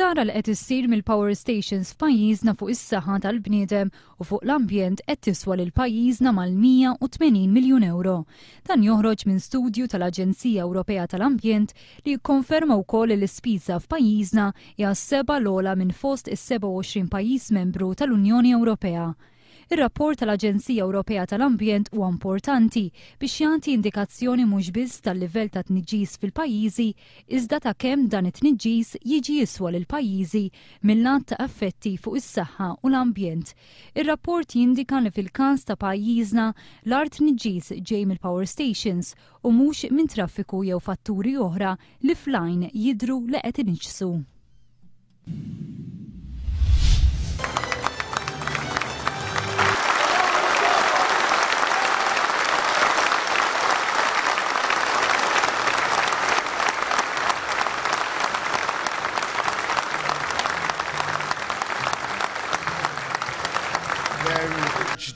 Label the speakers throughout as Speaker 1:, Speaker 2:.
Speaker 1: Il-ħsara li qed issir mill-power stations f'pajjiżna fuq is-saħħa tal-bniedem u fuq l-ambjent qed tiswa lil pajjiżna mal-180 miljun euro. Dan joħroġ minn studju tal-Aġenzija Ewropea tal-Ambjent li jikkonferma wkoll li l-ispiża f'pajjiżna hija s-seba' l-ogħla minn fost is-27 pajjiż membru tal-Unjoni Ewropea. Ir-rapport tal-Aġenzija Ewropea tal-Ambjent huwa importanti biex jagħti indikazzjoni mhux biss tal-livell ta' tniġġis fil-pajjiżi iżda ta' kemm dan it-tniġġis jiġi jiswa lil pajjiżi mill-lat ta' effetti fuq is-saħħa u l-ambjent. Ir-rapport jindika li fil-każ ta' pajjiżna l-art tniġġis ġej mill-power stations u mhux minn traffiku jew fatturi oħra li f'lajn jidhru li qed iniġsu.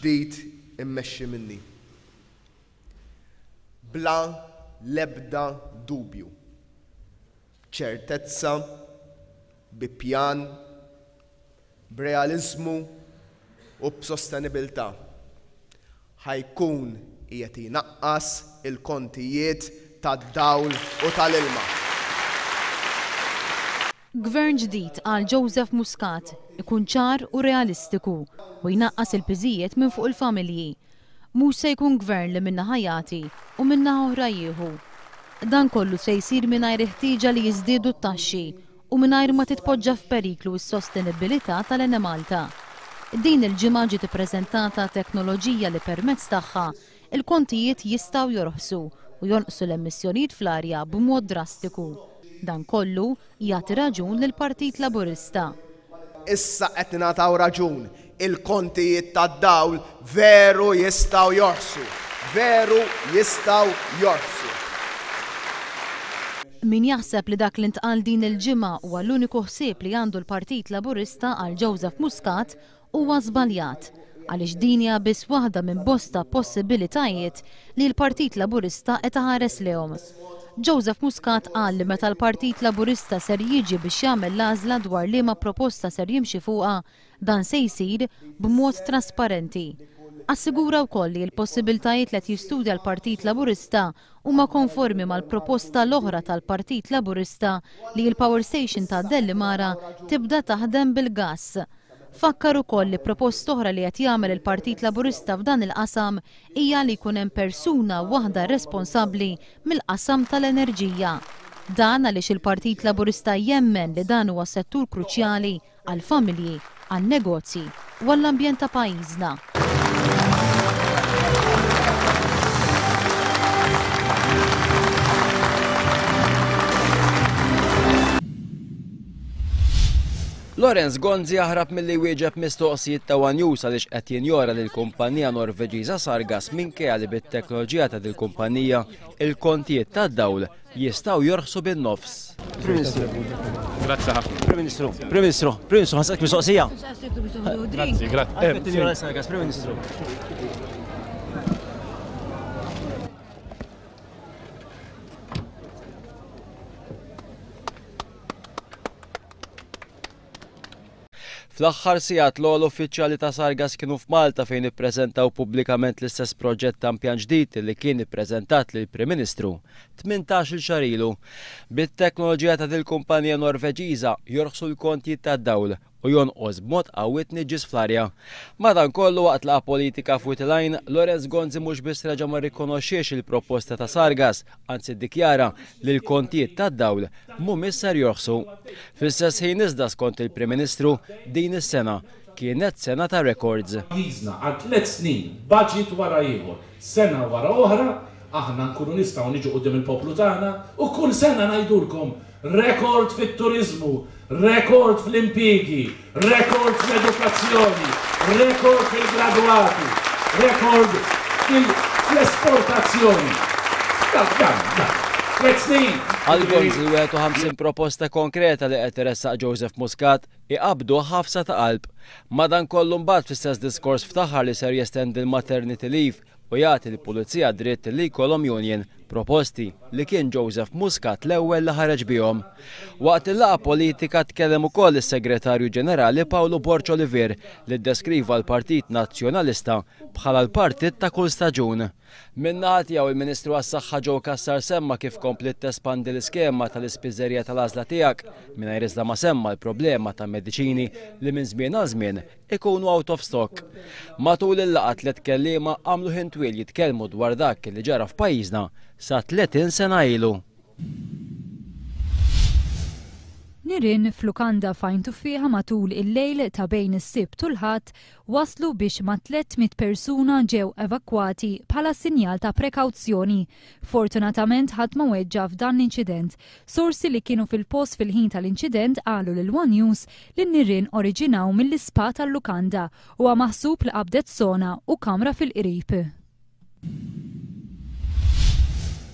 Speaker 2: ġdid immexxi minni. Bla l-ebda dubju. ċertezza, bi pjan, b'realiżmu u b'sostenibilità. Ħajkun qiegħed inaqqas il-kontijiet tad-dawl u tal-ilma.
Speaker 3: Gvern ġdid għal Joseph Muscat ikun ċar u realistiku u jnaqqas il-piżijiet minn fuq il-familji. Mhux se jkun gvern li minna ħajati u minna oħra jieħu. Dan kollu se jsir mingħajr ħtieġa li jiżdiedu t-taxxi u mingħajr ma titpoġġa f'periklu s-sostenibilità tal-Ene Malta. Din il-ġimgħa ġiet ippreżentata teknoloġija li permezz tagħha il-kontijiet jistgħu jorħsu u jonqsu l-emissjonijiet fl-arja b'mod drastiku. Dan kollu jagħti raġun lill-Partit Laburista.
Speaker 2: Issa qed nagħtaw raġun il-kontijiet tad-dawl veru jistgħu jorħsu. Veru jistgħu jorħsu.
Speaker 3: Min jaħseb li dak li ntqal din il-ġimgħa huwa l-uniku ħsieb li għandu l-Partit Laburista għal Joseph Muscat huwa żbaljat għaliex din hija biss waħda minn bosta possibilitajiet li l-Partit Laburista qed iħares lehom. Joseph Muscat qal li meta l-Partit Laburista ser jiġi biex jagħmel l-għażla dwar liema proposta ser jimxi fuqha dan se jsir b'mod trasparenti. Assigura wkoll li l-possibiltajiet li qed jistudja l-Partit Laburista huma konformi mal-proposta l-oħra tal-Partit Laburista li l-Power Station ta' Dellimara tibda taħdem bil-gass. Fakkar ukoll li proposta oħra li qed jagħmel il-Partit Laburista f'dan il-qasam hija li jkun hemm persuna waħda responsabbli mill-qasam tal-enerġija. Dan għaliex il-Partit Laburista jemmen li dan huwa settur kruċjali għall-familji, għan-negozji u għall-ambjent ta' pajjiżna.
Speaker 4: Lorenz Gonzi jaħrab milli wieġeb mistoqsijiet ta' One News għaliex qed jinjora lil kumpanija Norveġiża Sargas minkejja li bit-teknoloġija ta' dil-kumpanija il-kontijiet tad-dawl jistgħu jorħsu bin-nofs.
Speaker 5: Prim Ministru.
Speaker 6: Grazzi ħafna.
Speaker 5: Prim Ministru, ħassek mistoqsija.
Speaker 6: Grazzi, grazzi.
Speaker 5: Prim Ministru.
Speaker 4: Fl-aħħar sigħat l-ogħla uffiċjali ta' Sargas kienu f'Malta fejn ippreżentaw pubblikament l-istess proġett ta' impjant ġdid li kien ippreżentat lill-Prim Ministru 18-il xahar ilu. Bit-teknoloġija ta' dil-kumpanija Norveġiża jorħsu l-kontijiet tad-dawl u jonqos b'mod qawwi tniġġis fl-arja. Madankollu waqt laqa politika fuq il-għajn, Lorenz Gonzi mhux biss reġa' ma rrikonoxxiex il-proposta ta' Sargas, anzi ddikjara li l-kontijiet tad-dawl mhumiex ser jorħsu. Fl-istess ħin iżda skont il-Prim Ministru din is-sena kienet sena ta' records.
Speaker 6: Għal 3 snin, budget wara ieħor, sena wara oħra, aħna nkunu nistgħu niġu qudiem il-poplu tagħna u kull sena ngħidulkom rekord fit-turiżmu, rekord fl-impjiegi, rekord fl-edukazzjoni, rekord fil-gradwati, rekord fl-esportazzjoni.
Speaker 4: Għal-Gonzi 51 proposta konkreta li qed iressaq Joseph Muscat iqabdu ħafsa ta' qalb. Madankollu mbagħad fl-istess diskors ftaħħar li ser jestendi l-maternity leave u jagħti l-pulizija dritt li jkollhom union Proposti li kien Joseph Muscat l-ewwel li ħareġ bihom. Waqt il-laqgħa politika tkellem ukoll is-Segretarju Ġenerali Paolo Borċ Olivier li ddeskriva l-Partit Nazzjonalista bħala l-partit ta' kull staġun. Min-naħa tiegħu il-Ministru għas-Saħħa Joe Cassar semma kif komplet tespandi l-iskema tal-ispiżerija tal-għażla tiegħek mingħajr iżda ma semma l-problema ta' mediċini li minn żmien għal żmien ikunu out of stock. Matul il-laqgħa tliet kelliema għamlu ħin twil jitkellmu dwar dak li ġara f'pajjiżna sa 30 sena ilu.
Speaker 1: Nirien f'lukanda fajntu fiha matul il-lejl ta' bejn is-Sibt u l-Ħadd waslu biex ma' 300 persuna ġew evakwati bħala sinjal ta' prekawzjoni. Fortunatament ħadd ma weġġa f'dan l-inċident. Sorsi li kienu fil-post fil-ħin tal-inċident qalu lil One News li n-nirien oriġinaw mill-ispa tal-lukanda u maħsub li qabdet sona u kamra fil-qrib.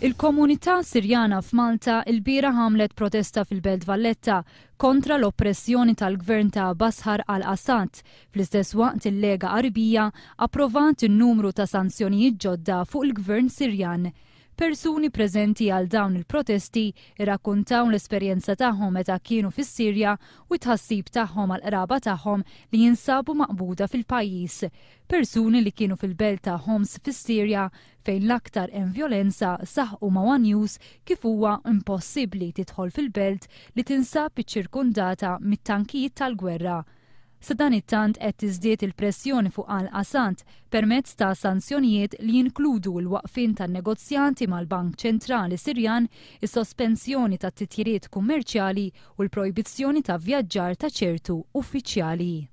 Speaker 1: Il-komunità Sirjana f'Malta il-bira ħamlet protesta fil-Belt Valletta kontra l-oppressjoni tal-gvern ta' Bashar al-Assad. Fl-istess waqt il-Lega Arbija approvat in-numru ta' sanzjonijiet ġodda fuq il-gvern Sirjan. Persuni preżenti għal dawn il-protesti irrakkuntaw l-esperjenza tagħhom meta kienu fis-Sirja u tħassib tagħhom għal qraba tagħhom li jinsabu maqbuda fil-pajjiż. Persuni li kienu fil-belt ta' Homs fis-Sirja fejn l-aktar hemm vjolenza saħqu ma' One News kif huwa impossibbli tidħol fil-belt li tinsab iċ-ċirkundata mit-tankijiet tal-gwerra. Sa dan it-tant qed tiżdied il-pressjoni fuq al-Assad permezz ta' sanzjonijiet li jinkludu l-waqfin tan-negozjanti mal-Bank Ċentrali Sirjan, is-sospensjoni ta' titjiriet kummerċjali u l-projbizzjoni ta' vjaġġar ta' ċertu uffiċjali.